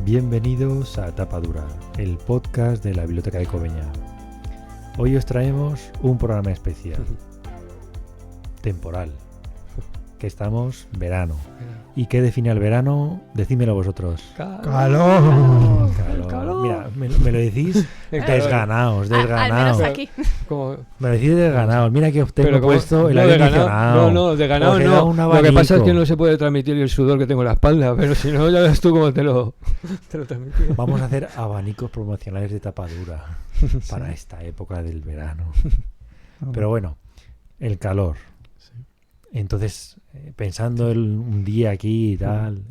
Bienvenidos a Tapa Dura, el podcast de la Biblioteca de Cobeña. Hoy os traemos un programa especial, temporal, que estamos verano. ¿Y qué define al verano? Decídmelo vosotros. ¡Calor! Calor. Mira, me lo decís desganaos. Al menos aquí. Me lo decís desganaos. Mira que tengo puesto el aire acondicionado. No, desganado no. Lo que pasa es que no se puede transmitir el sudor que tengo en la espalda, pero si no, ya ves tú cómo te lo transmito. Vamos a hacer abanicos promocionales de tapa dura para esta época del verano. Pero bueno, el calor. Entonces, pensando un día aquí y tal,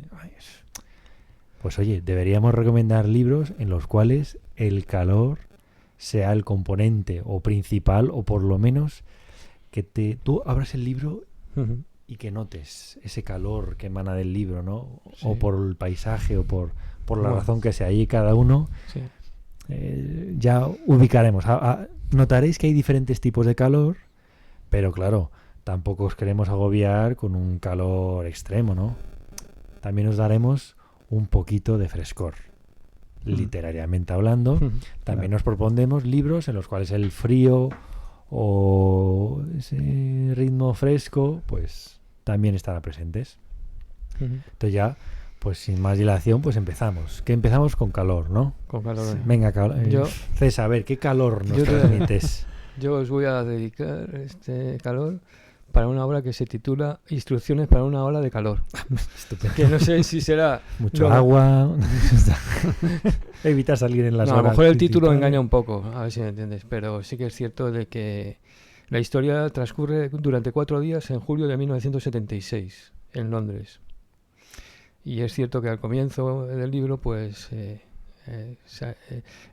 pues oye, deberíamos recomendar libros en los cuales el calor sea el componente o principal, o por lo menos que tú abras el libro y que notes ese calor que emana del libro, ¿no? Sí. O por el paisaje o por la razón que sea ahí cada uno. Sí. Ya ubicaremos. Notaréis que hay diferentes tipos de calor, pero claro, tampoco os queremos agobiar con un calor extremo, ¿no? También os daremos un poquito de frescor, literariamente hablando. También nos propondremos libros en los cuales el frío o ese ritmo fresco, pues también estará presentes. Entonces ya, pues sin más dilación, pues empezamos. Que empezamos con calor, ¿no? Con calor. Venga, César, a ver, ¿qué calor nos transmites? Yo os voy a dedicar este calor para una obra que se titula Instrucciones para una ola de calor. Estupendo. Que no sé si será... Mucho agua. Evita salir en las horas. A lo mejor el título engaña un poco, a ver si me entiendes, pero sí que es cierto de que la historia transcurre durante 4 días en julio de 1976, en Londres. Y es cierto que al comienzo del libro, pues...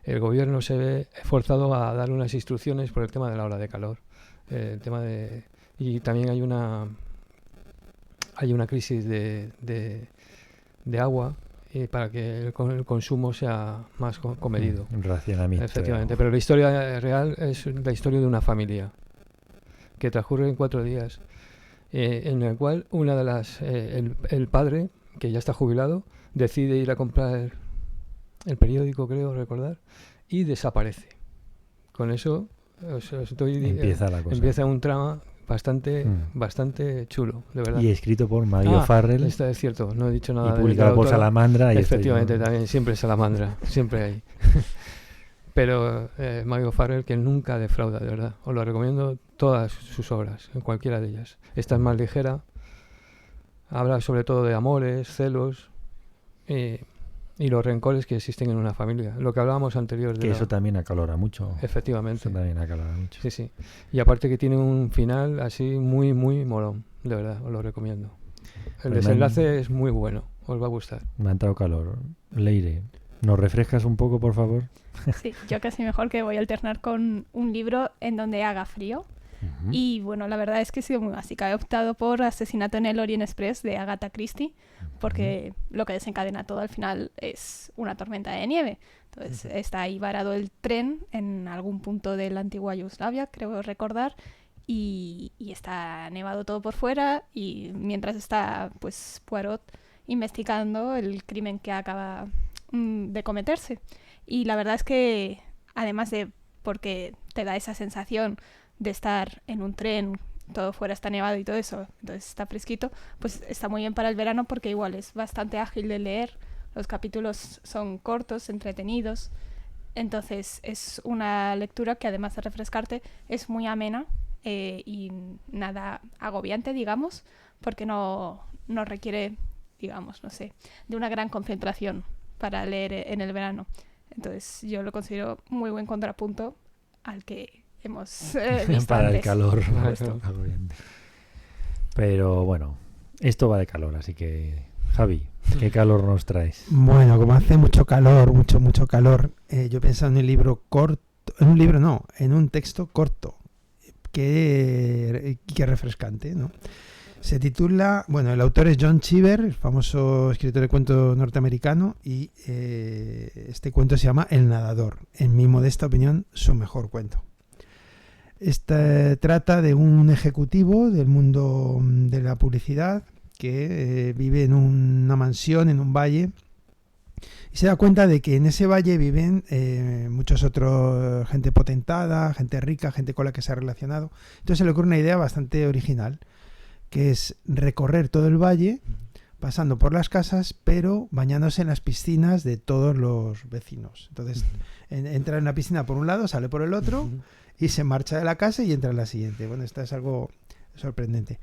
el gobierno se ve forzado a dar unas instrucciones por el tema de la ola de calor. El tema de... Y también hay una crisis de agua para que el consumo sea más comedido. Un racionamiento. Efectivamente, pero la historia real es la historia de una familia que transcurre en 4 días, en el cual una de las el padre, que ya está jubilado, decide ir a comprar el periódico, creo recordar, y desaparece. Con eso empieza un trama bastante chulo, de verdad. Y escrito por Mario Farrell. Esto es cierto, no he dicho nada. Y publicado por Salamandra. Efectivamente, también, siempre Salamandra, siempre hay. Pero Mario Farrell, que nunca defrauda, de verdad. Os lo recomiendo todas sus obras, en cualquiera de ellas. Esta es más ligera, habla sobre todo de amores, celos y los rencores que existen en una familia. Lo que hablábamos anterior. Que eso también acalora mucho. Efectivamente. Eso también acalora mucho. Sí, sí. Y aparte que tiene un final así muy, muy molón. De verdad, os lo recomiendo. El desenlace es muy bueno. Os va a gustar. Me ha entrado calor. Leire, ¿nos refrescas un poco, por favor? Sí, yo casi mejor que voy a alternar con un libro en donde haga frío. Y bueno, la verdad es que he sido muy básica. He optado por Asesinato en el Orient Express de Agatha Christie, porque lo que desencadena todo al final es una tormenta de nieve. Entonces está ahí varado el tren en algún punto de la antigua Yugoslavia, creo recordar, y está nevado todo por fuera, y mientras está pues Poirot investigando el crimen que acaba de cometerse. Y la verdad es que, además de porque te da esa sensación de estar en un tren, todo fuera está nevado y todo eso, entonces está fresquito, pues está muy bien para el verano porque igual es bastante ágil de leer, los capítulos son cortos, entretenidos, entonces es una lectura que además de refrescarte es muy amena y nada agobiante, digamos, porque no requiere, digamos, no sé, de una gran concentración para leer en el verano. Entonces yo lo considero muy buen contrapunto al que hemos visto para antes. El calor. Pero bueno, esto va de calor, así que Javi, ¿qué calor nos traes? Bueno, como hace mucho calor, mucho calor, yo he pensado en un libro corto, en un texto corto, que refrescante, ¿no? Se titula, bueno, el autor es John Cheever, el famoso escritor de cuentos norteamericano, y este cuento se llama El nadador. En mi modesta opinión, su mejor cuento. Trata de un ejecutivo del mundo de la publicidad que vive en una mansión en un valle Y se da cuenta de que en ese valle viven muchos otros, gente potentada, gente rica, gente con la que se ha relacionado. Entonces se le ocurre una idea bastante original, que es recorrer todo el valle, pasando por las casas, pero bañándose en las piscinas de todos los vecinos. Entonces entra en una piscina por un lado, sale por el otro, y se marcha de la casa y entra en la siguiente. Bueno, esto es algo sorprendente.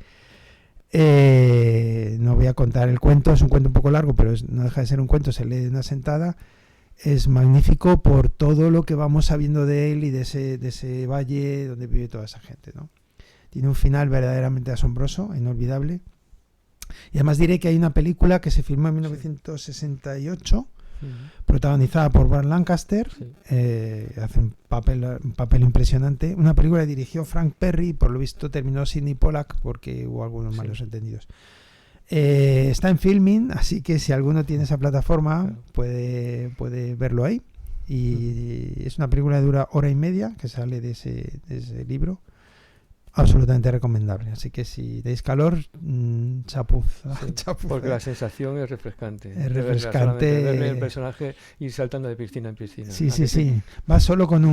No voy a contar el cuento, es un cuento un poco largo, pero no deja de ser un cuento, se lee de una sentada. Es magnífico por todo lo que vamos sabiendo de él y de ese valle donde vive toda esa gente, ¿no? Tiene un final verdaderamente asombroso, inolvidable. Y además diré que hay una película que se filmó en 1968, protagonizada por Burt Lancaster, hace un papel impresionante. Una película que dirigió Frank Perry, por lo visto terminó Sidney Pollack porque hubo algunos malos entendidos. Está en Filmin, así que si alguno tiene esa plataforma puede verlo ahí. Y es una película que dura 1:30, que sale de ese libro. Absolutamente recomendable. Así que si tenéis calor, chapuza. Sí, porque la sensación es refrescante. Es refrescante. Ver el personaje ir saltando de piscina en piscina. Sí. Va solo con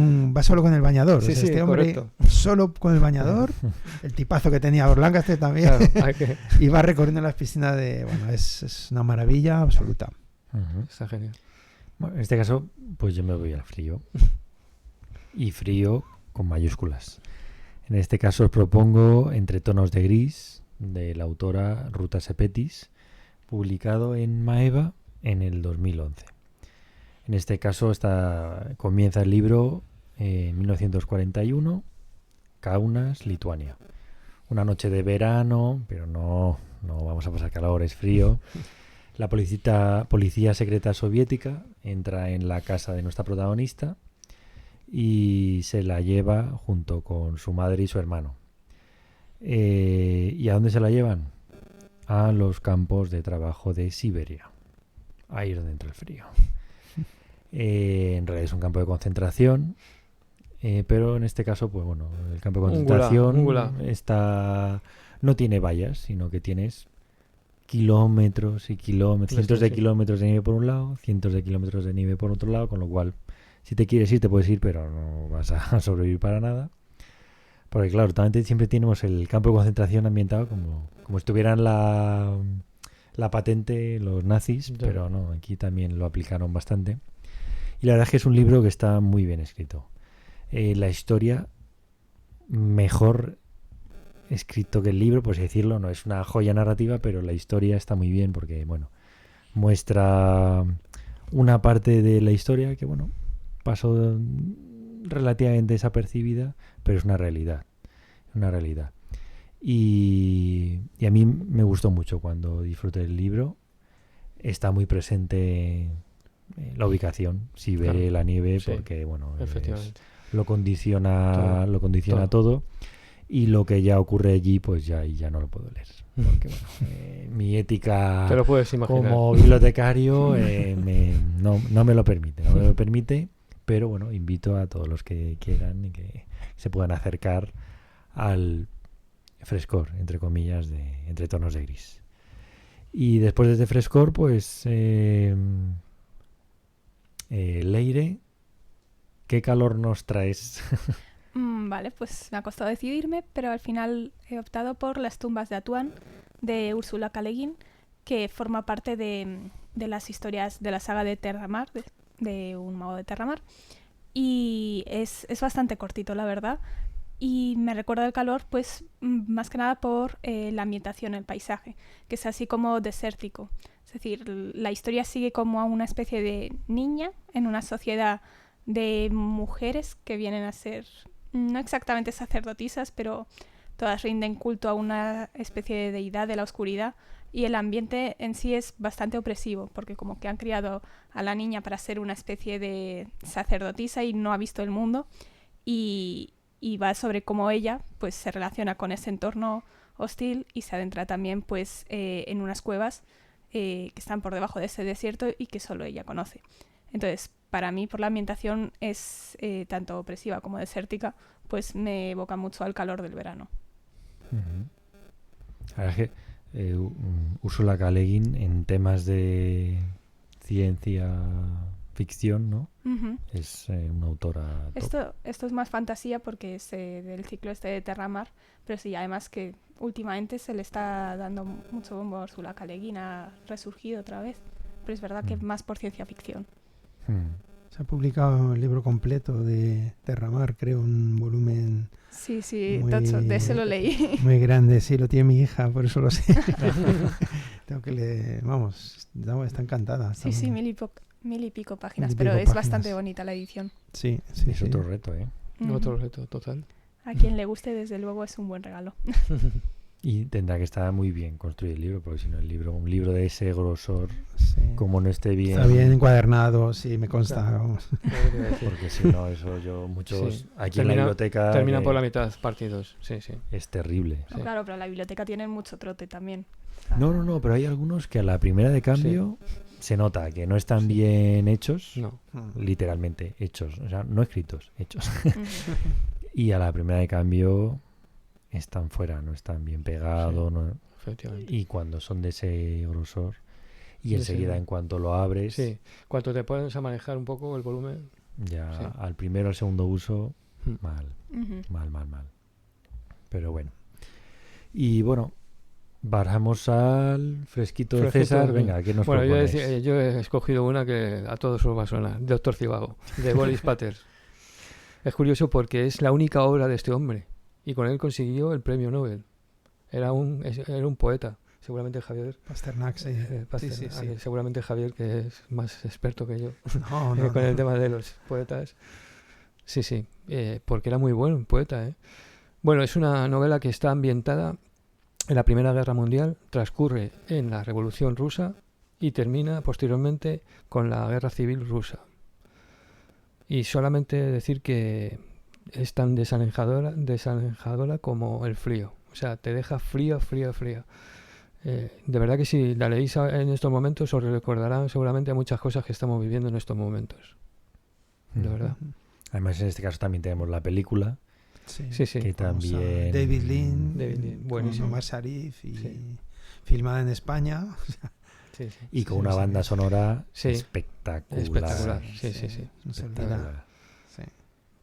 el bañador. Sí, o sea, este hombre correcto. solo con el bañador, el tipazo que tenía Burt Lancaster también, Claro, y va recorriendo las piscinas es una maravilla absoluta. Está genial. Bueno, en este caso, pues yo me voy al frío. Y frío con mayúsculas. En este caso os propongo Entre tonos de gris, de la autora Ruta Sepetys, publicado en Maeva en el 2011. En este caso comienza el libro en 1941, Kaunas, Lituania. Una noche de verano, pero no vamos a pasar calor, es frío. La policía secreta soviética entra en la casa de nuestra protagonista y se la lleva junto con su madre y su hermano. ¿Y a dónde se la llevan? A los campos de trabajo de Siberia. Ahí es donde entra el frío. En realidad es un campo de concentración, pero en este caso, pues bueno, el campo de concentración no tiene vallas, sino que tienes kilómetros y kilómetros, cientos de kilómetros de nieve por un lado, cientos de kilómetros de nieve por otro lado, con lo cual si te quieres ir, te puedes ir, pero no vas a sobrevivir para nada. Porque claro, también siempre tenemos el campo de concentración ambientado como si estuvieran la patente los nazis, pero no, aquí también lo aplicaron bastante. Y la verdad es que es un libro que está muy bien escrito. La historia mejor escrito que el libro, por así decirlo, no es una joya narrativa, pero la historia está muy bien porque, bueno, muestra una parte de la historia que, bueno, pasó relativamente desapercibida, pero es una realidad. Y a mí me gustó mucho cuando disfruté del libro. Está muy presente la ubicación, si ve la nieve, porque bueno, lo condiciona todo. Y lo que ya ocurre allí, pues ya no lo puedo leer. Porque bueno, mi ética como bibliotecario no me lo permite. Pero bueno, invito a todos los que quieran y que se puedan acercar al frescor, entre comillas, de Entre tonos de gris. Y después de este frescor, pues Leire, ¿qué calor nos traes? Vale, pues me ha costado decidirme, pero al final he optado por Las tumbas de Atuán, de Úrsula K. Le Guin, que forma parte de las historias de la saga de Terramar, de un mago de Terramar, y es bastante cortito, la verdad, y me recuerda el calor, pues más que nada por la ambientación, el paisaje, que es así como desértico. Es decir, la historia sigue como a una especie de niña en una sociedad de mujeres que vienen a ser no exactamente sacerdotisas, pero todas rinden culto a una especie de deidad de la oscuridad, y el ambiente en sí es bastante opresivo, porque como que han criado a la niña para ser una especie de sacerdotisa y no ha visto el mundo, y va sobre cómo ella pues se relaciona con ese entorno hostil y se adentra también pues en unas cuevas que están por debajo de ese desierto y que solo ella conoce. Entonces, para mí, por la ambientación es tanto opresiva como desértica, pues me evoca mucho al calor del verano. La verdad es que Úrsula K. Le Guin en temas de ciencia ficción, ¿no? Ujú. Es una autora top. Esto es más fantasía porque es del ciclo este de Terramar, pero sí, además que últimamente se le está dando mucho bombo a Úrsula K. Le Guin, ha resurgido otra vez, pero es verdad que más por ciencia ficción. Se ha publicado el libro completo de Terramar, creo, un volumen Sí, muy, tocho, de ese lo leí. muy grande. Sí, lo tiene mi hija, por eso lo sé. Tengo que leer, vamos, está encantada. Está Sí, muy- mil y pico páginas, Mil y pero pico es páginas. bastante bonita la edición. Sí, sí, Es sí. otro reto, ¿eh? Ujú. Otro reto total. A quien le guste, desde luego, es un buen regalo. Y tendrá que estar muy bien construido el libro, porque si no un libro de ese grosor, Sí. como no esté bien, Está bien encuadernado, sí, me consta. Claro. Vamos. porque si no, eso muchos Sí. aquí en la biblioteca Termina que por la mitad, partidos. Sí. es terrible. No, Sí. claro, pero la biblioteca tiene mucho trote también. No, pero hay algunos que a la primera de cambio se nota que no están bien hechos, No. literalmente hechos, o sea, no escritos, hechos. Ujú. Y a la primera de cambio están fuera, no están bien pegados. Sí. No- Efectivamente. y cuando son de ese grosor, y Sí, enseguida sí. en cuanto lo abres, Sí. Cuando te pones a manejar un poco el volumen. ya Sí. al primero o al segundo uso, Mm. mal. Ujú. Mal. Pero bueno. Y bueno, bajamos al fresquito de Fresquito, César. sí. Venga, ¿qué nos Bueno, propones? yo he escogido una que a todos os va a sonar. Doctor Cibago, de Boris Pater. Es curioso porque es la única obra de este hombre. Y con él consiguió el premio Nobel. Era un poeta. Seguramente Javier... Pasternak, sí. Pasternak, Sí. seguramente Javier, que es más experto que yo No, no, con no. el tema de los poetas. Sí, porque era muy buen poeta. Bueno, es una novela que está ambientada en la Primera Guerra Mundial, transcurre en la Revolución Rusa y termina posteriormente con la Guerra Civil Rusa. Y solamente decir que es tan desalentadora como el frío. O sea, te deja frío. De verdad que si la leéis en estos momentos os recordarán seguramente a muchas cosas que estamos viviendo en estos momentos. De verdad. Además, en este caso también tenemos la película, Sí. que Vamos a también... David Lean, David Lean, con buenísimo. Omar Sharif y Sí. filmada en España. Sí. Y con Sí, una sí, banda sí. sonora Sí. espectacular. Espectacular. Sí. No se olvida. Espectacular. Sí.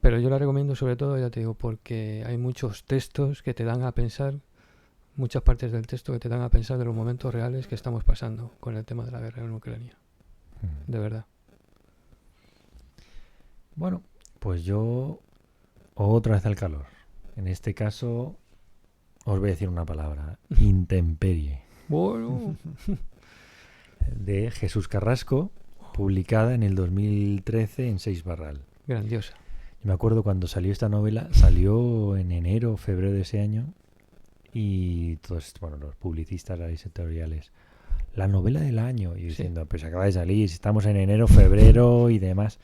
Pero yo la recomiendo sobre todo, ya te digo, porque hay muchos textos que te dan a pensar, muchas partes del texto que te dan a pensar de los momentos reales que estamos pasando con el tema de la guerra en Ucrania. De verdad. Bueno, pues yo otra vez al calor. En este caso os voy a decir una palabra: intemperie, Bueno. de Jesús Carrasco, publicada en el 2013 en Seis Barral. Grandiosa. Yo me acuerdo cuando salió esta novela, salió en enero o febrero de ese año, y todos, bueno, los publicistas, las editoriales, la novela del año, y Sí. diciendo, pues acaba de salir, si estamos en enero, febrero y demás.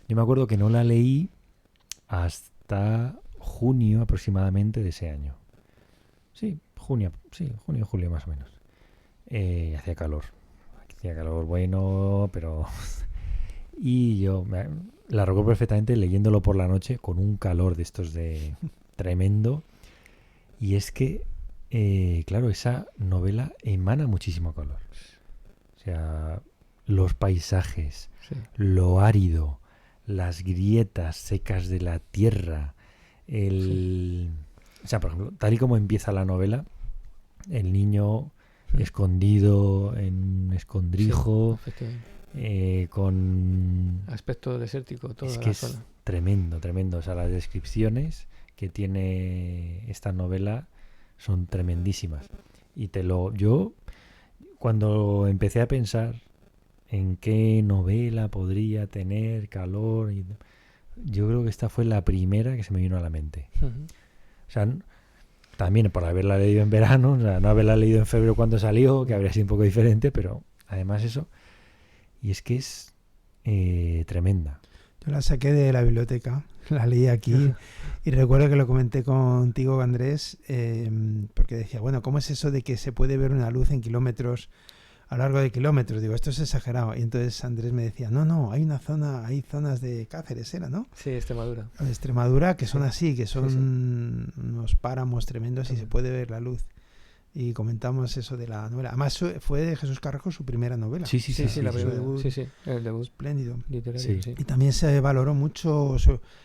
Yo me acuerdo que no la leí hasta junio aproximadamente de ese año. Sí, junio, julio más o menos. Hacía calor bueno, pero... Y yo la recuerdo perfectamente leyéndolo por la noche con un calor de estos de tremendo. Y es que, claro, esa novela emana muchísimo calor. O sea, los paisajes, Sí. lo árido, las grietas secas de la tierra, o sea, por ejemplo, tal y como empieza la novela, el niño escondido en un escondrijo, Sí, efectivamente. con... Aspecto desértico, toda Es la que zona. es tremendo. O sea, las descripciones que tiene esta novela son tremendísimas. Y yo, cuando empecé a pensar en qué novela podría tener calor, yo creo que esta fue la primera que se me vino a la mente. Ujú. O sea, también por haberla leído en verano, o sea, no haberla leído en febrero cuando salió, que habría sido un poco diferente, pero además eso. Y es que es tremenda. Yo la saqué de la biblioteca, la leí aquí y recuerdo que lo comenté contigo, Andrés, porque decía, bueno, ¿cómo es eso de que se puede ver una luz en kilómetros, a lo largo de kilómetros? Digo, esto es exagerado. Y entonces Andrés me decía, no, hay zonas de Cáceres, era, ¿no? Sí, Extremadura. De Extremadura que son Sí. así, que son Sí, unos páramos tremendos y se puede ver la luz. y comentamos eso de la novela. Además fue de Jesús Carrasco su primera novela. Sí, la primera. El debut. Espléndido. Literario, sí. Y también se valoró mucho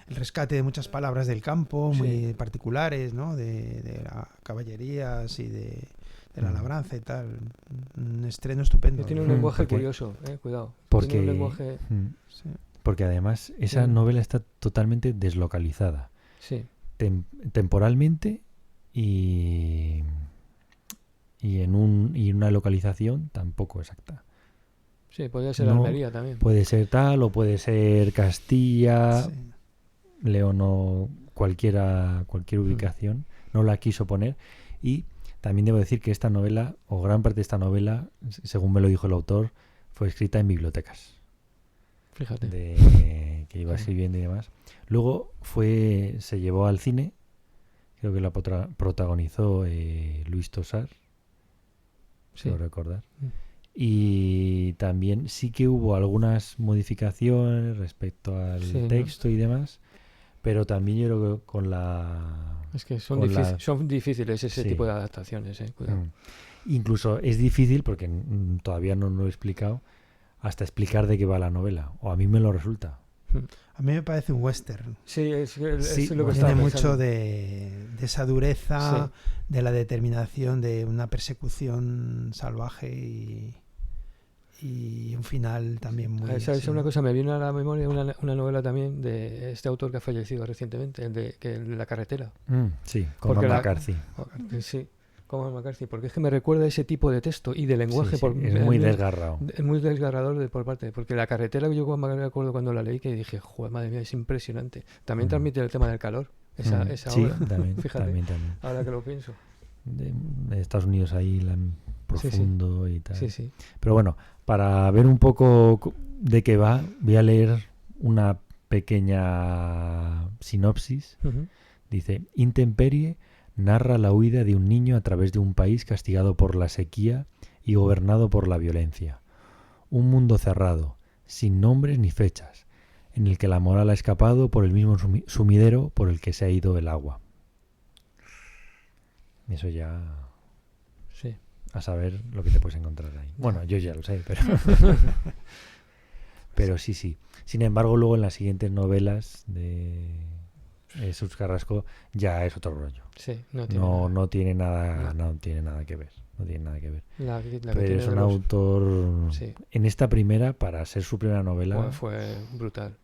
el rescate de muchas palabras del campo, muy particulares, ¿no? De las caballerías y de la labranza y tal. Un estreno estupendo. Tiene un lenguaje curioso, cuidado. Porque, tiene un lenguaje... porque además esa novela está totalmente deslocalizada. Sí. Temporalmente y en una localización tampoco exacta. Sí, podría ser Almería también. Puede ser tal o puede ser Castilla, León o cualquier ubicación. No la quiso poner. Y también debo decir que esta novela, o gran parte de esta novela, según me lo dijo el autor, fue escrita en bibliotecas. Fíjate. Que iba escribiendo y demás. Luego se llevó al cine. Creo que la protagonizó Luis Tosar. Quiero recordar. Y también sí que hubo algunas modificaciones respecto al texto y demás, pero también yo creo que con la... Es que son difíciles ese tipo de adaptaciones, cuidado. Incluso es difícil, porque todavía no lo he explicado, hasta explicar de qué va la novela, o a mí me lo resulta. A mí me parece un western. Sí, es lo que estaba tiene pensando. mucho de esa dureza, de la determinación de una persecución salvaje y un final también muy... ¿Sabes una cosa? Me vino a la memoria una novela también de este autor que ha fallecido recientemente, el de La carretera. Sí, Cormac McCarthy. Sí, Cormac McCarthy, porque es que me recuerda ese tipo de texto y de lenguaje. Es muy desgarrado. Es muy desgarrador por parte, porque La carretera, yo me acuerdo cuando la leí que dije, joder, madre mía, es impresionante. También transmite el tema del calor, esa obra. También, fíjate, también. Ahora que lo pienso. De Estados Unidos ahí, profundo y tal. Sí. Pero bueno, para ver un poco de qué va, voy a leer una pequeña sinopsis. Dice: Intemperie narra la huida de un niño a través de un país castigado por la sequía y gobernado por la violencia. Un mundo cerrado, sin nombres ni fechas, en el que la moral ha escapado por el mismo sumidero por el que se ha ido el agua. Eso ya... Sí. A saber lo que te puedes encontrar ahí. Bueno, yo ya lo sé, pero... pero sí. Sin embargo, luego en las siguientes novelas de Jesús Carrasco ya es otro rollo. Sí, no tiene nada que ver. No tiene nada que ver. Pero es un autor... En esta primera, para ser su primera novela... Fue brutal.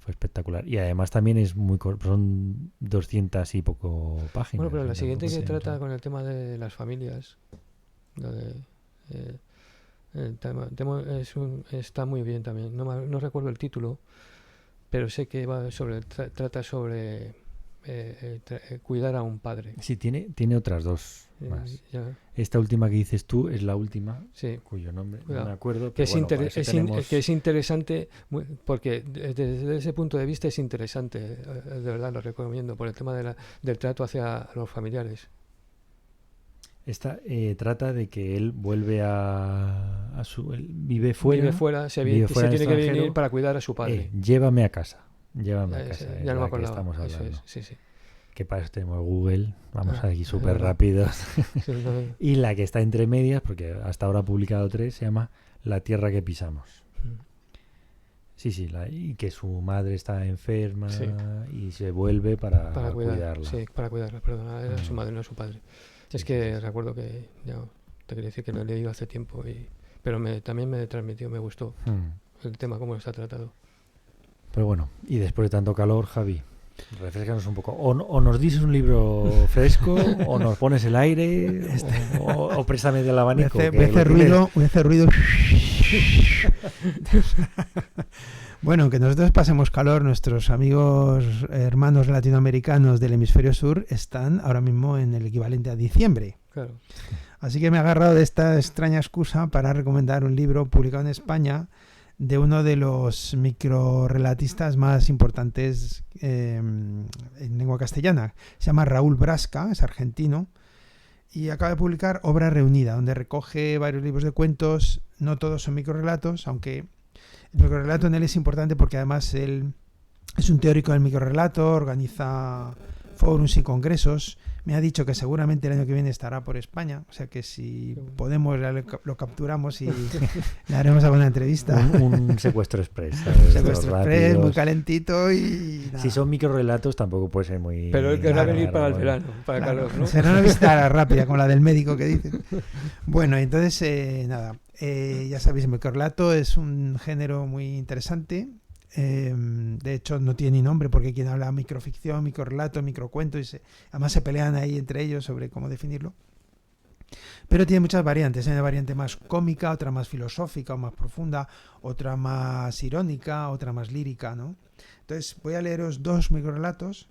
Fue espectacular. Y además también es muy corto. Son 200 y poco páginas. Bueno, pero la siguiente que trata con el tema de las familias... el tema está muy bien también. No recuerdo el título, pero sé que trata sobre cuidar a un padre. Sí, tiene otras dos más. Esta última que dices tú es la última, cuyo nombre no me acuerdo. Que es interesante, porque desde ese punto de vista es interesante, de verdad lo recomiendo, por el tema del trato hacia los familiares. Esta trata de que él vuelve él vive fuera. Se tiene que venir para cuidar a su padre. Llévame a casa. Ya no me acordaba. Estamos hablando. Sí. Que para eso tenemos Google. Vamos aquí súper rápidos. Y la que está entre medias, porque hasta ahora ha publicado 3, se llama La tierra que pisamos. Y que su madre está enferma y se vuelve para cuidarla. Sí, para cuidarla, perdona, era su madre, no su padre. Es que recuerdo que, te quería decir que lo he leído hace tiempo, pero también me transmitió, me gustó el tema, cómo está tratado. Pero bueno, y después de tanto calor, Javi, refrescanos un poco. O nos dices un libro fresco, o nos pones el aire, o préstame del abanico. Voy a hacer ruido. Bueno, que nosotros pasemos calor, nuestros amigos hermanos latinoamericanos del hemisferio sur están ahora mismo en el equivalente a diciembre. Claro. Así que me he agarrado de esta extraña excusa para recomendar un libro publicado en España de uno de los microrelatistas más importantes en lengua castellana. Se llama Raúl Brasca, es argentino, y acaba de publicar Obra Reunida, donde recoge varios libros de cuentos. No todos son microrelatos, aunque el microrelato en él es importante porque además él es un teórico del microrelato, organiza fórums y congresos, Me ha dicho que seguramente el año que viene estará por España, o sea que si podemos lo capturamos y le haremos alguna entrevista. Un secuestro express. Secuestro express, muy calentito y nada. Si son microrelatos tampoco puede ser muy... Pero él querrá venir para el verano, para el calor, ¿no? Será una visita rápida, como la del médico que dicen. Bueno, entonces, nada, ya sabéis, el microrelato es un género muy interesante. De hecho no tiene ni nombre porque quien habla microficción, microrelato, microcuento además se pelean ahí entre ellos sobre cómo definirlo, pero tiene muchas variantes. Hay una variante más cómica, otra más filosófica o más profunda, otra más irónica, otra más lírica, ¿no? Entonces voy a leeros 2 microrelatos.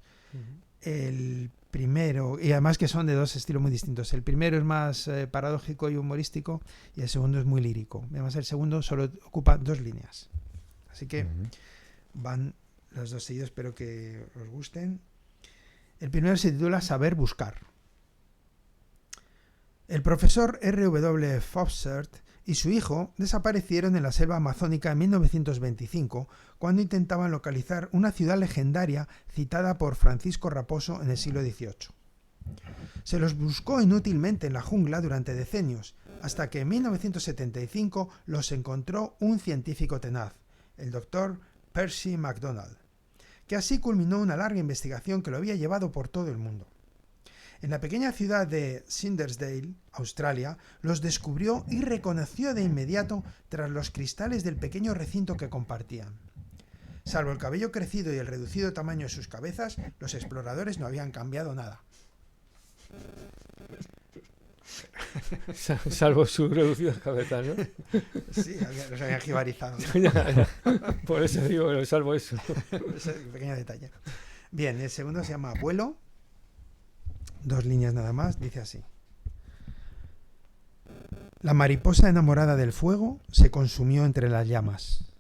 El primero, y además que son de 2 estilos muy distintos, el primero es más paradójico y humorístico y el segundo es muy lírico. Además el segundo solo ocupa 2 líneas, así que van los 2 seguidos, espero que os gusten. El primero se titula Saber buscar. El profesor R.W. Fossert y su hijo desaparecieron en la selva amazónica en 1925 cuando intentaban localizar una ciudad legendaria citada por Francisco Raposo en el siglo XVIII. Se los buscó inútilmente en la jungla durante decenios, hasta que en 1975 los encontró un científico tenaz, el doctor Percy MacDonald, que así culminó una larga investigación que lo había llevado por todo el mundo. En la pequeña ciudad de Cindersdale, Australia, los descubrió y reconoció de inmediato tras los cristales del pequeño recinto que compartían. Salvo el cabello crecido y el reducido tamaño de sus cabezas, los exploradores no habían cambiado nada. Salvo su reducida cabeza, ¿no? Sí, los habían jibarizado, ¿no? Por eso digo que salvo eso. Ese pequeño detalle. Bien, el segundo se llama Vuelo. 2 líneas nada más, dice así. La mariposa enamorada del fuego se consumió entre las llamas.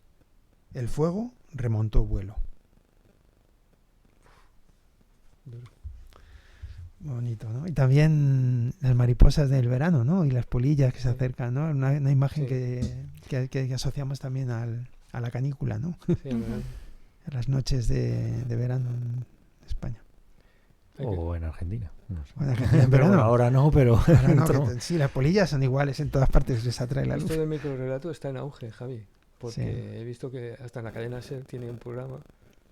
El fuego remontó vuelo. Bonito, ¿no? Y también las mariposas del verano, ¿no? Y las polillas que se acercan, ¿no? Una imagen que asociamos también a la canícula, ¿no? Sí, a las noches de verano en España. O en Argentina. No sé. Bueno, Argentina en verano. Ahora no, pero... Ahora no, sí, las polillas son iguales en todas partes, les atrae la luz. Esto del microrelato está en auge, Javi, porque he visto que hasta en la cadena SER tiene un programa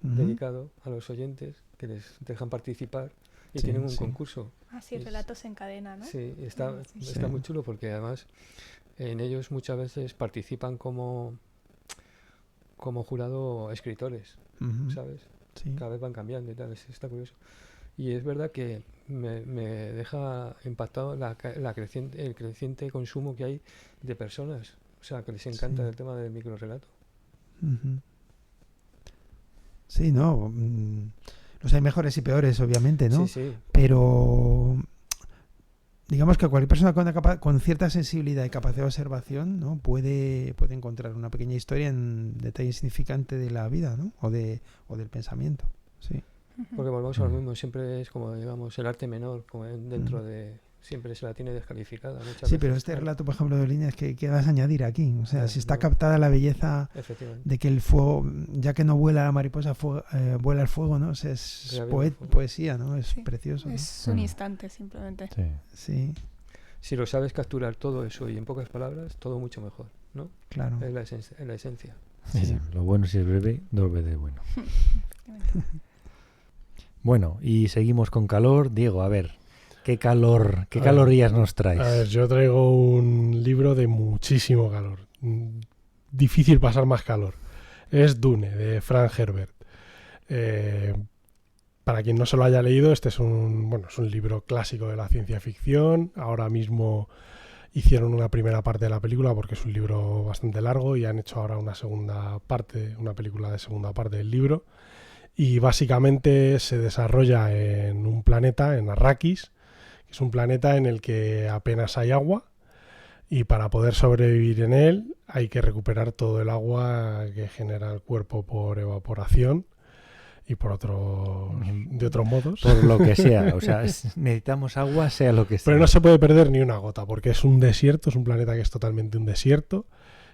dedicado a los oyentes que les dejan participar y tienen un concurso. Ah, sí, relatos en cadena, ¿no? Sí, está muy chulo porque además en ellos muchas veces participan como jurado escritores, ¿sabes? Sí. Cada vez van cambiando y tal, está curioso. Y es verdad que me deja impactado el creciente consumo que hay de personas, o sea, que les encanta el tema del microrelato. Sí, no, los hay mejores y peores, obviamente, ¿no? Sí. Pero digamos que cualquier persona con cierta sensibilidad y capacidad de observación, ¿no? puede encontrar una pequeña historia en detalle significante de la vida, ¿no? o del pensamiento. Sí. Porque volvamos a lo mismo, siempre es como, digamos, el arte menor, como dentro de... Siempre se la tiene descalificada muchas veces. Pero este relato, por ejemplo, de líneas, ¿qué vas a añadir aquí? O sea, si está captada la belleza de que el fuego, ya que no vuela la mariposa, vuela el fuego, ¿no? O sea, es poesía, ¿no? Es precioso, ¿no? Es un instante, simplemente. Sí. Si lo sabes capturar todo eso y en pocas palabras, todo mucho mejor, ¿no? Claro. Es la esencia. Sí. Lo bueno si es breve, 2 veces bueno. Bueno, y seguimos con calor. Diego, a ver, ¿qué calorías nos traes? A ver, yo traigo un libro de muchísimo calor. Difícil pasar más calor. Es Dune, de Frank Herbert. Para quien no se lo haya leído, este es un libro clásico de la ciencia ficción. Ahora mismo hicieron una primera parte de la película porque es un libro bastante largo y han hecho ahora una película de segunda parte del libro. Y básicamente se desarrolla en un planeta, en Arrakis, que es un planeta en el que apenas hay agua y para poder sobrevivir en él hay que recuperar todo el agua que genera el cuerpo por evaporación y de otros modos. Por lo que sea, o sea, necesitamos agua sea lo que sea. Pero no se puede perder ni una gota porque es un desierto, es un planeta que es totalmente un desierto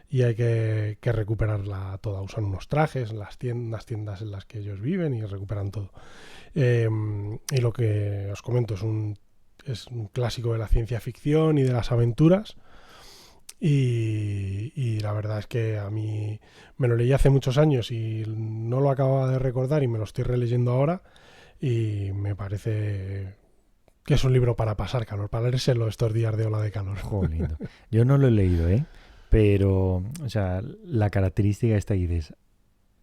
y hay que recuperarla toda. Usan unos trajes, las tiendas en las que ellos viven y recuperan todo. Y lo que os comento es un clásico de la ciencia ficción y de las aventuras. Y la verdad es que a mí me lo leí hace muchos años y no lo acababa de recordar y me lo estoy releyendo ahora y me parece que es un libro para pasar calor, para leérselo estos días de ola de calor. Jolín. Yo no lo he leído, pero, o sea, la característica esta que dices,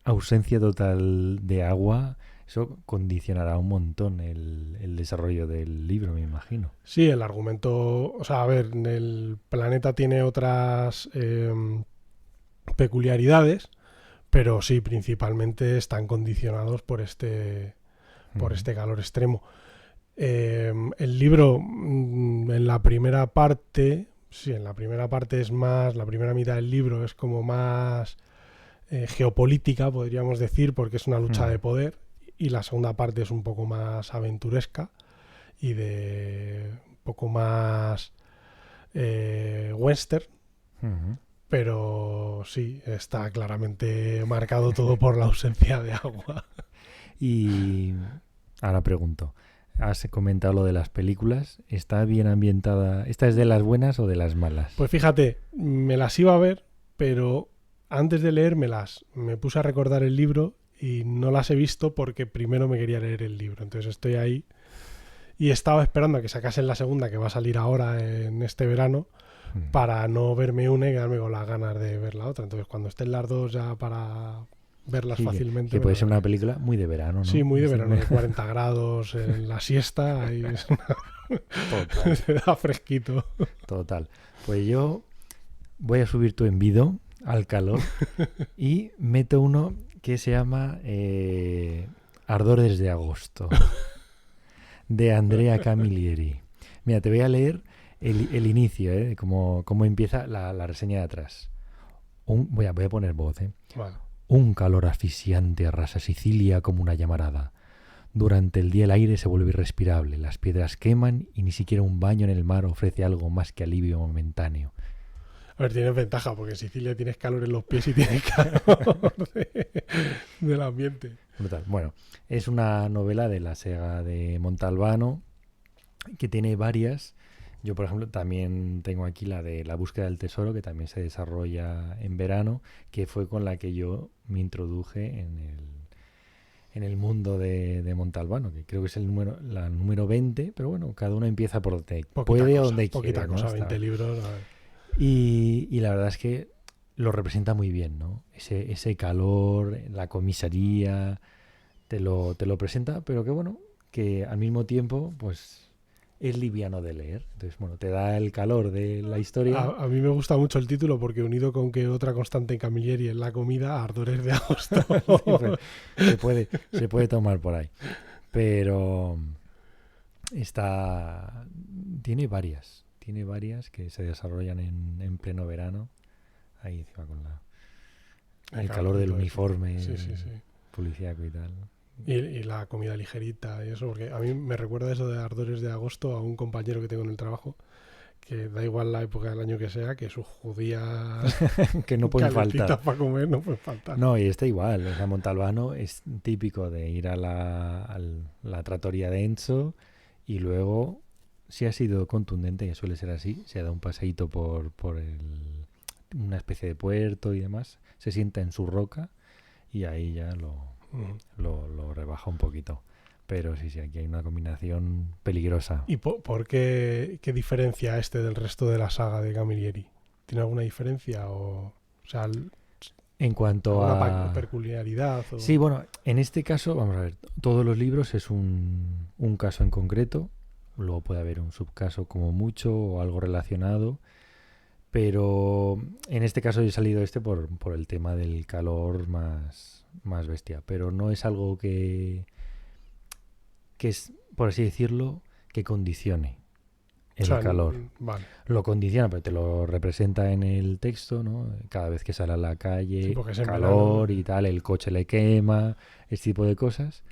ausencia total de agua, eso condicionará un montón el desarrollo del libro, me imagino. Sí, el argumento, o sea, a ver, el planeta tiene otras peculiaridades, pero sí, principalmente están condicionados por este calor extremo. El libro, en la primera parte, es más, la primera mitad del libro es como más geopolítica, podríamos decir, porque es una lucha de poder, y la segunda parte es un poco más aventuresca y de un poco más western, pero sí, está claramente marcado todo por la ausencia de agua. Y ahora pregunto, has comentado lo de las películas, ¿está bien ambientada? ¿Esta es de las buenas o de las malas? Pues fíjate, me las iba a ver, pero antes de leérmelas me puse a recordar el libro y no las he visto porque primero me quería leer el libro. Entonces estoy ahí y estaba esperando a que sacasen la segunda, que va a salir ahora en este verano, para no verme una y quedarme con las ganas de ver la otra. Entonces cuando estén las dos ya para verlas fácilmente... Que puede ser una película muy de verano, ¿no? Sí, muy de verano, de 40 grados en la siesta, ahí es se da fresquito. Total. Pues yo voy a subir tu envido al calor y meto uno que se llama Ardores de agosto, de Andrea Camilleri. Mira, te voy a leer el inicio, cómo empieza la reseña de atrás. Voy a poner voz, Vale. Un calor asfixiante arrasa Sicilia como una llamarada. Durante el día el aire se vuelve irrespirable, las piedras queman y ni siquiera un baño en el mar ofrece algo más que alivio momentáneo. A ver, tienes ventaja, porque en Sicilia tienes calor en los pies y tienes calor del ambiente. Brutal. Bueno, es una novela de la saga de Montalbano que tiene varias. Yo, por ejemplo, también tengo aquí la de La búsqueda del tesoro, que también se desarrolla en verano, que fue con la que yo me introduje en el mundo de Montalbano, que creo que es la número 20, pero bueno, cada uno empieza por donde puede o donde quiere. Poquita cosa, 20 libros. A ver. Y la verdad es que lo representa muy bien, ¿no? Ese calor, la comisaría, te lo presenta, pero que bueno, que al mismo tiempo, pues es liviano de leer. Entonces, bueno, te da el calor de la historia. A mí me gusta mucho el título porque unido con que otra constante en Camilleri es la comida, Ardores de agosto. Sí, pues, se puede tomar por ahí. Pero tiene varias que se desarrollan en pleno verano. Ahí encima con el calor del uniforme, sí. policíaco y tal. Y la comida ligerita y eso, porque a mí me recuerda eso de Ardores de agosto a un compañero que tengo en el trabajo, que da igual la época del año que sea, que sus judías que no pueden faltar para comer no pueden faltar. No, y está igual. O sea, Montalbano es típico de ir a la trattoria de Enzo y luego, si ha sido contundente, que suele ser así, se da un paseíto por una especie de puerto y demás, se sienta en su roca y ahí ya lo rebaja un poquito. Pero sí, aquí hay una combinación peligrosa. ¿Y por qué diferencia este del resto de la saga de Camilleri? ¿Tiene alguna diferencia? O sea, en cuanto a peculiaridad. Sí, bueno, en este caso, vamos a ver, todos los libros es un caso en concreto, luego puede haber un subcaso como mucho o algo relacionado, pero en este caso he salido por el tema del calor más bestia, pero no es algo que es, por así decirlo, que condicione el calor. Vale. Lo condiciona, pero te lo representa en el texto, ¿no? Cada vez que sale a la calle, calor y tal, el coche le quema, ese tipo de cosas,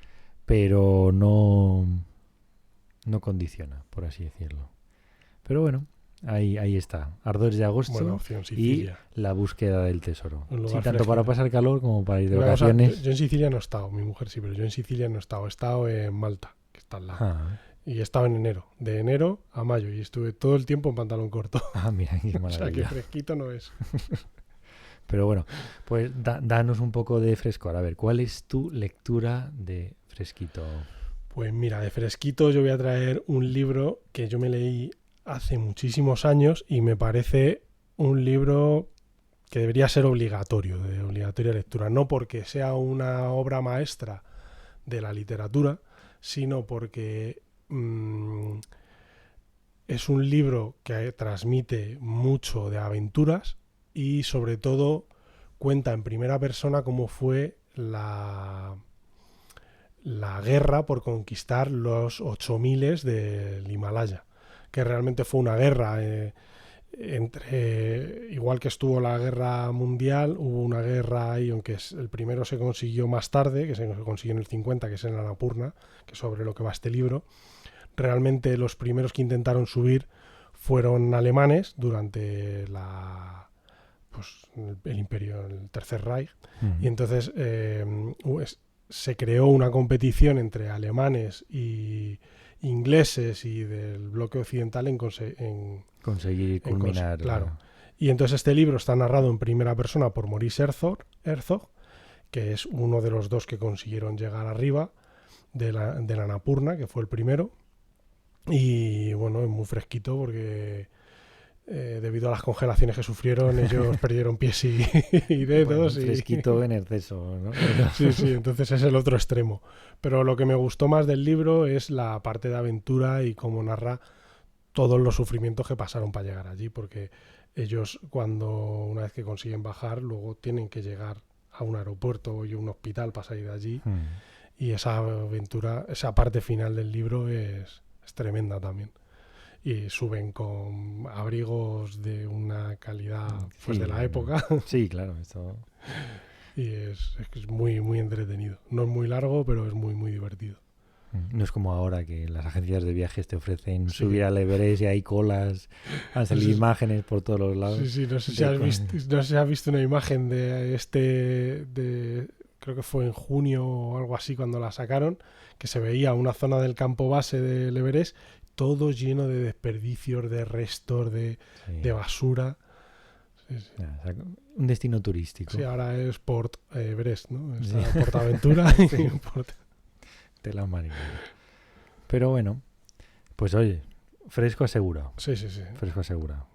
pero no condiciona, por así decirlo. Pero bueno, Ahí está. Ardores de agosto Buena opción, y Sicilia. la búsqueda del tesoro. Un Sí, lugar tanto para fresquito. pasar calor como para ir de Una cosa, vacaciones. yo en Sicilia no he estado, mi mujer sí, pero yo en Sicilia no he estado. He estado en Malta, que está al lado. Ah, Y he estado en enero, de enero a mayo, y estuve todo el tiempo en pantalón corto. mira, qué O sea que maravilla. fresquito no es. Pero bueno, pues danos un poco de frescor. A ver, ¿cuál es tu lectura de fresquito? Pues mira, de fresquito yo voy a traer un libro que yo me leí hace muchísimos años y me parece un libro que debería ser obligatorio, de obligatoria lectura. No porque sea una obra maestra de la literatura, sino porque es un libro que transmite mucho de aventuras y sobre todo cuenta en primera persona cómo fue la guerra por conquistar los 8000 del Himalaya, que realmente fue una guerra igual que estuvo la guerra mundial, hubo una guerra ahí, aunque el primero se consiguió más tarde, que se consiguió en el 50, que es en Annapurna, que es sobre lo que va este libro. Realmente los primeros que intentaron subir fueron alemanes durante el imperio, el Tercer Reich, y entonces se creó una competición entre alemanes y ingleses y del bloque occidental en conseguir culminar. Claro. Y entonces este libro está narrado en primera persona por Maurice Herzog, que es uno de los dos que consiguieron llegar arriba de la Annapurna, que fue el primero. Y bueno, es muy fresquito porque debido a las congelaciones que sufrieron, ellos perdieron pies y dedos. Bueno, fresquito en exceso, ¿no? Sí, entonces es el otro extremo. Pero lo que me gustó más del libro es la parte de aventura y cómo narra todos los sufrimientos que pasaron para llegar allí, porque ellos una vez que consiguen bajar, luego tienen que llegar a un aeropuerto y un hospital para salir de allí. Y esa aventura, esa parte final del libro es tremenda también. Y suben con abrigos de una calidad pues de la época. Sí, claro, esto. Y es muy, muy entretenido. No es muy largo, pero es muy, muy divertido. No es como ahora que las agencias de viajes te ofrecen subir al Everest y hay colas, han salido imágenes por todos los lados. Sí, no sé si has visto una imagen de creo que fue en junio o algo así cuando la sacaron, que se veía una zona del campo base del Everest todo lleno de desperdicios, de restos, de basura. Sí. Un destino turístico. Sí, ahora es Port Everest, ¿no? Está Portaventura y Port... Tela marina. Pero bueno, pues oye, fresco asegurado. Sí. Fresco asegurado.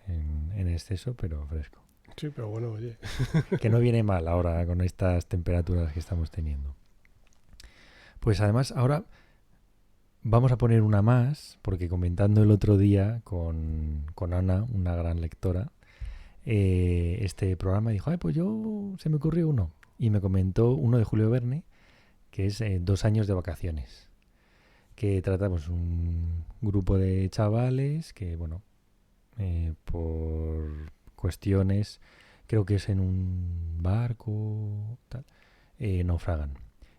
En exceso, pero fresco. Sí, pero bueno, oye. Que no viene mal ahora con estas temperaturas que estamos teniendo. Pues además ahora vamos a poner una más, porque comentando el otro día con Ana, una gran lectora, este programa dijo, pues se me ocurrió uno. Y me comentó uno de Julio Verne, que es 2 años de vacaciones, que tratamos un grupo de chavales que, bueno, por cuestiones, creo que es en un barco, tal, naufragan.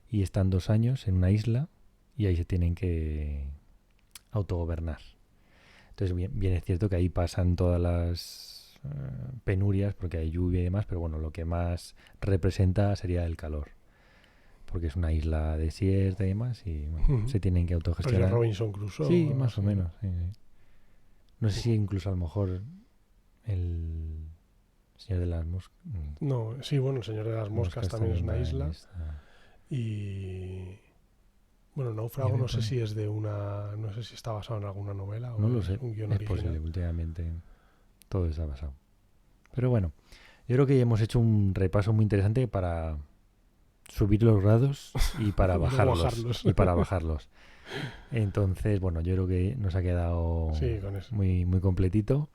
Y están 2 años en una isla y ahí se tienen que autogobernar. Entonces, bien es cierto que ahí pasan todas las penurias, porque hay lluvia y demás, pero bueno, lo que más representa sería el calor. Porque es una isla desierta y demás, y bueno, se tienen que autogestionar. Oye, Robinson Crusoe. Sí, más o menos. Sí. No sé si incluso a lo mejor el Señor de las Moscas. No, sí, bueno, el Señor de las Moscas también es una isla. Y bueno, Náufrago no sé si es no sé si está basado en alguna novela o no lo sé. Un guión es original. posible, últimamente todo está basado. Pero bueno, yo creo que hemos hecho un repaso muy interesante para subir los grados y para bajarlos. Entonces, bueno, yo creo que nos ha quedado muy, muy completito.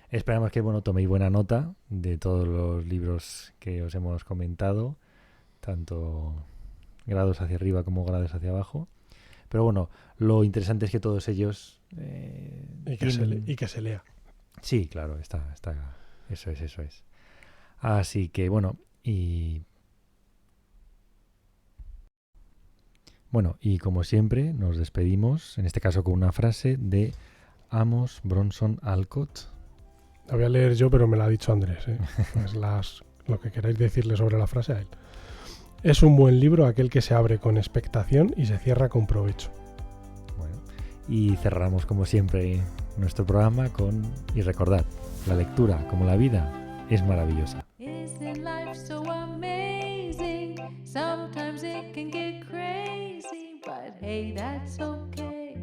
Esperamos que, bueno, toméis buena nota de todos los libros que os hemos comentado, tanto grados hacia arriba como grados hacia abajo. Pero bueno, lo interesante es que todos ellos... y que se lea. Sí, claro, está. Eso es. Así que, bueno, y como siempre, nos despedimos, en este caso con una frase de Amos Bronson Alcott. La voy a leer yo, pero me la ha dicho Andrés. Es lo que queráis decirle sobre la frase a él. Es un buen libro aquel que se abre con expectación y se cierra con provecho. Bueno, y cerramos como siempre nuestro programa y recordad, la lectura, como la vida, es maravillosa. Isn't life so amazing? Sometimes it can get crazy, but hey, that's okay.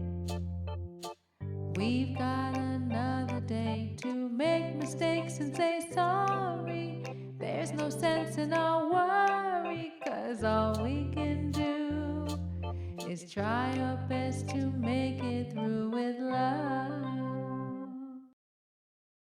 We've got another day to make mistakes and say sorry. There's no sense in our worry, 'cause all we can do is try our best to make it through with love.